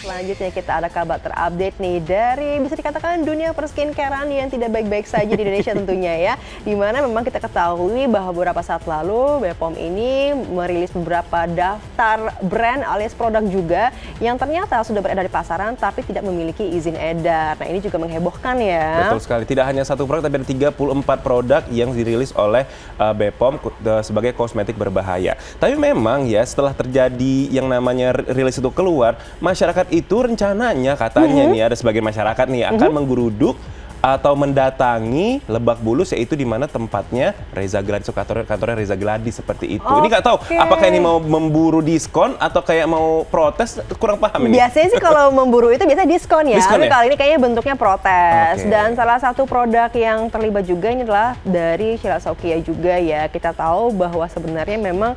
Selanjutnya kita ada kabar terupdate nih dari bisa dikatakan dunia perskincarean yang tidak baik-baik saja di Indonesia tentunya ya. Dimana memang kita ketahui bahwa beberapa saat lalu BPOM ini merilis beberapa daftar brand alias produk juga yang ternyata sudah beredar di pasaran tapi tidak memiliki izin edar. Nah ini juga menghebohkan ya. Betul sekali, tidak hanya satu produk tapi ada 34 produk yang dirilis oleh BPOM sebagai kosmetik berbahaya. Tapi memang ya setelah terjadi yang namanya rilis itu keluar, masyarakat itu rencananya katanya nih ada sebagian masyarakat nih akan menggeruduk atau mendatangi Lebak Bulus, yaitu di mana tempatnya Reza Gladys, kantornya Reza Gladys seperti itu. Ini nggak tahu apakah ini mau memburu diskon atau kayak mau protes, kurang paham ini. Biasanya sih kalau memburu itu biasanya diskon ya, tapi kali ini kayaknya bentuknya protes. Dan salah satu produk yang terlibat juga ini adalah dari Sheila Saukia juga ya. Kita tahu bahwa sebenarnya memang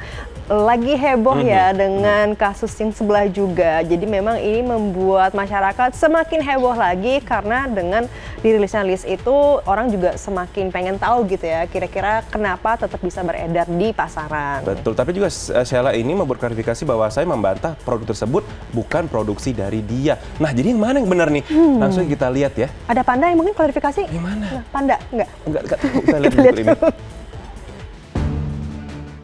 lagi heboh ya dengan kasus yang sebelah juga. Jadi memang ini membuat masyarakat semakin heboh lagi karena dengan dirilisnya list itu orang juga semakin pengen tahu gitu ya kira-kira kenapa tetap bisa beredar di pasaran. Betul, tapi juga Sheila ini mau berklarifikasi bahwa saya membantah produk tersebut bukan produksi dari dia. Nah jadi yang mana yang benar nih? Langsung kita lihat ya. Ada Panda yang mungkin klarifikasi? Gimana? Panda? Enggak tahu. Kita lihat dulu ini.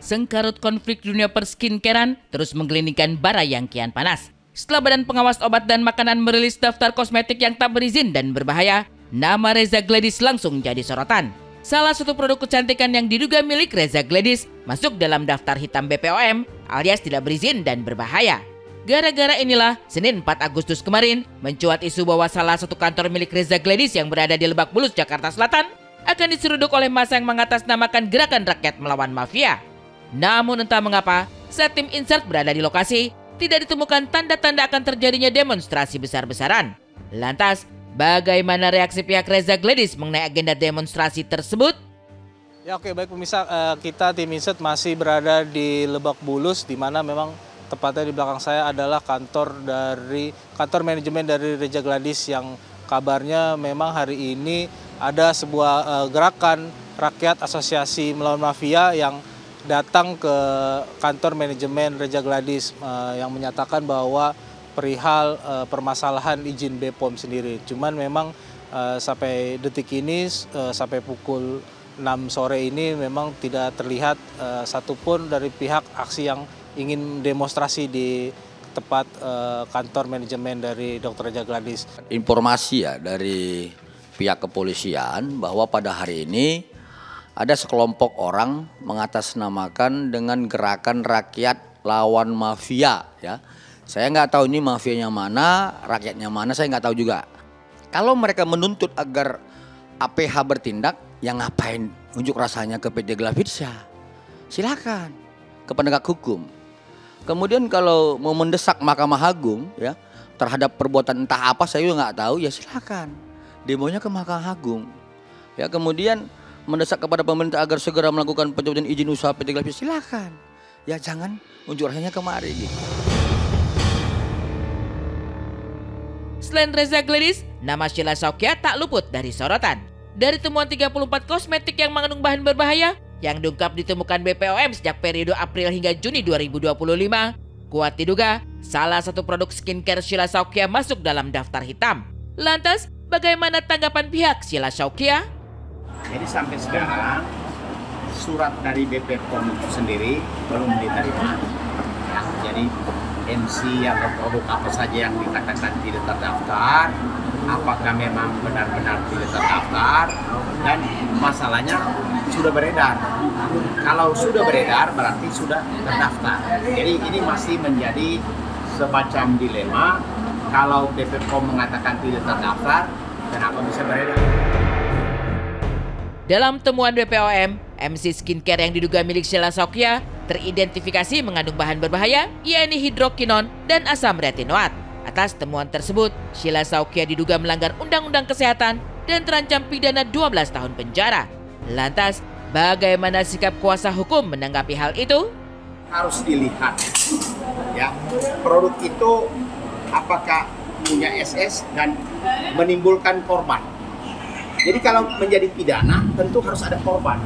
Sengkarut konflik dunia perskincarean terus menggelindingkan bara yang kian panas. Setelah Badan Pengawas Obat dan Makanan merilis daftar kosmetik yang tak berizin dan berbahaya, nama Reza Gladys langsung jadi sorotan. Salah satu produk kecantikan yang diduga milik Reza Gladys masuk dalam daftar hitam BPOM alias tidak berizin dan berbahaya. Gara-gara inilah, Senin 4 Agustus kemarin, mencuat isu bahwa salah satu kantor milik Reza Gladys yang berada di Lebak Bulus, Jakarta Selatan, akan diseruduk oleh massa yang mengatasnamakan Gerakan Rakyat Melawan Mafia. Namun entah mengapa, saat tim Insert berada di lokasi, tidak ditemukan tanda-tanda akan terjadinya demonstrasi besar-besaran. Lantas, bagaimana reaksi pihak Reza Gladys mengenai agenda demonstrasi tersebut? Ya oke, baik pemirsa, kita tim Insert masih berada di Lebak Bulus, di mana memang tepatnya di belakang saya adalah kantor manajemen dari Reza Gladys yang kabarnya memang hari ini ada sebuah gerakan rakyat asosiasi melawan mafia yang datang ke kantor manajemen Reza Gladys yang menyatakan bahwa perihal permasalahan izin BPOM sendiri. Cuman memang sampai detik ini, sampai pukul 6 sore ini memang tidak terlihat satupun dari pihak aksi yang ingin demonstrasi di tempat kantor manajemen dari Dr. Reza Gladys. Informasi ya dari pihak kepolisian bahwa pada hari ini ada sekelompok orang mengatasnamakan dengan Gerakan Rakyat Lawan Mafia ya. Saya nggak tahu ini mafianya mana, rakyatnya mana, saya nggak tahu juga. Kalau mereka menuntut agar APH bertindak, yang ngapain unjuk rasanya ke PT Glavitsa? Silakan ke penegak hukum. Kemudian kalau mau mendesak Mahkamah Agung ya terhadap perbuatan entah apa saya juga nggak tahu, ya silakan. Demonya ke Mahkamah Agung. Ya kemudian mendesak kepada pemerintah agar segera melakukan pencabutan izin usaha PT Glavitsa, silakan. Ya jangan unjuk rasanya kemari gitu. Selain Reza Gladys, nama Sheila Saukia tak luput dari sorotan. Dari temuan 34 kosmetik yang mengandung bahan berbahaya yang diungkap ditemukan BPOM sejak periode April hingga Juni 2025, kuat diduga salah satu produk skincare Sheila Saukia masuk dalam daftar hitam. Lantas, bagaimana tanggapan pihak Sheila Saukia? Jadi sampai sekarang surat dari BPOM itu sendiri belum diterima. Jadi MC atau produk apa saja yang dikatakan tidak terdaftar, apakah memang benar-benar tidak terdaftar, dan masalahnya sudah beredar. Kalau sudah beredar berarti sudah terdaftar. Jadi ini masih menjadi semacam dilema. Kalau BPOM mengatakan tidak terdaftar, kenapa bisa beredar? Dalam temuan BPOM, MC skincare yang diduga milik Sheila Saukia teridentifikasi mengandung bahan berbahaya, yakni hidrokinon dan asam retinoat. Atas temuan tersebut, Sheila Saukia diduga melanggar Undang-Undang Kesehatan dan terancam pidana 12 tahun penjara. Lantas, bagaimana sikap kuasa hukum menanggapi hal itu? Harus dilihat, ya, produk itu apakah punya SS dan menimbulkan korban. Jadi kalau menjadi pidana tentu harus ada korban.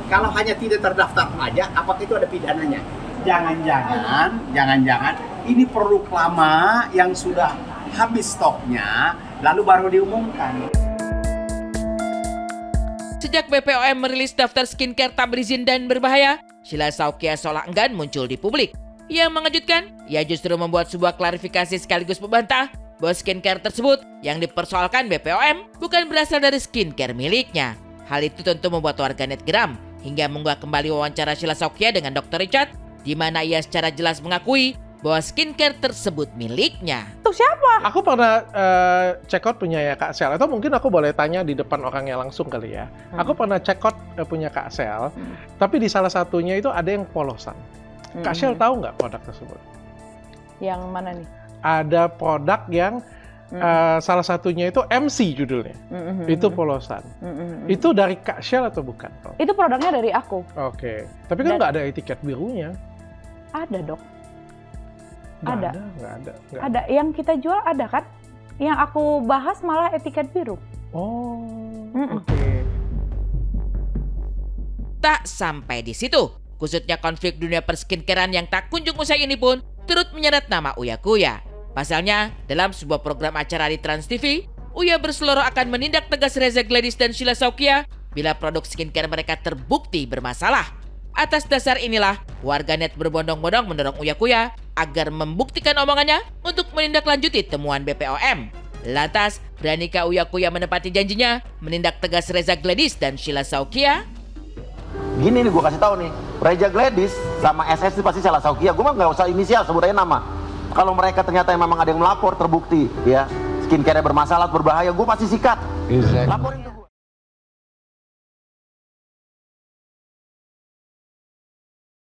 Kalau hanya tidak terdaftar aja, apakah itu ada pidananya? Jangan-jangan ini produk lama yang sudah habis stoknya, lalu baru diumumkan. Sejak BPOM merilis daftar skincare tak berizin dan berbahaya, Sheila Saukia seolah enggan muncul di publik. Yang mengejutkan, ia justru membuat sebuah klarifikasi sekaligus membantah bahwa skincare tersebut yang dipersoalkan BPOM bukan berasal dari skincare miliknya. Hal itu tentu membuat warganet geram hingga mengunggah kembali wawancara Sheila Saukia dengan Dr. Richard, di mana ia secara jelas mengakui bahwa skincare tersebut miliknya. Itu siapa? Aku pernah check out punya ya Kak Sel, atau mungkin aku boleh tanya di depan orangnya langsung kali ya. Aku pernah check out punya Kak Sel, tapi di salah satunya itu ada yang polosan. Kak Sel tahu nggak produk tersebut? Yang mana nih? Ada produk yang salah satunya itu MC judulnya, itu polosan. Itu dari Kak Sel atau bukan? Itu produknya dari aku. Oke, tapi kan nggak ada etiket birunya. Ada dok. Nggak ada. Nggak Ada. Yang kita jual ada kan? Yang aku bahas malah etiket biru. Oh, oke. Tak sampai di situ, kusutnya konflik dunia perskincarean yang tak kunjung usai ini pun turut menyeret nama Uya Kuya. Pasalnya, dalam sebuah program acara di Trans TV, Uya berseloroh akan menindak tegas Reza Gladys dan Sheila Saukia bila produk skincare mereka terbukti bermasalah. Atas dasar inilah, warganet berbondong-bondong mendorong Uya Kuya agar membuktikan omongannya untuk menindaklanjuti temuan BPOM. Lantas, beranikah Uya Kuya menepati janjinya menindak tegas Reza Gladys dan Sheila Saukia? Gini nih gue kasih tahu nih, Reza Gladys sama SS itu pasti Sheila Saukia. Gue mah nggak usah inisial, sebut aja nama. Kalau mereka ternyata memang ada yang melapor terbukti ya skincare bermasalah berbahaya, gue pasti sikat. Laporin ke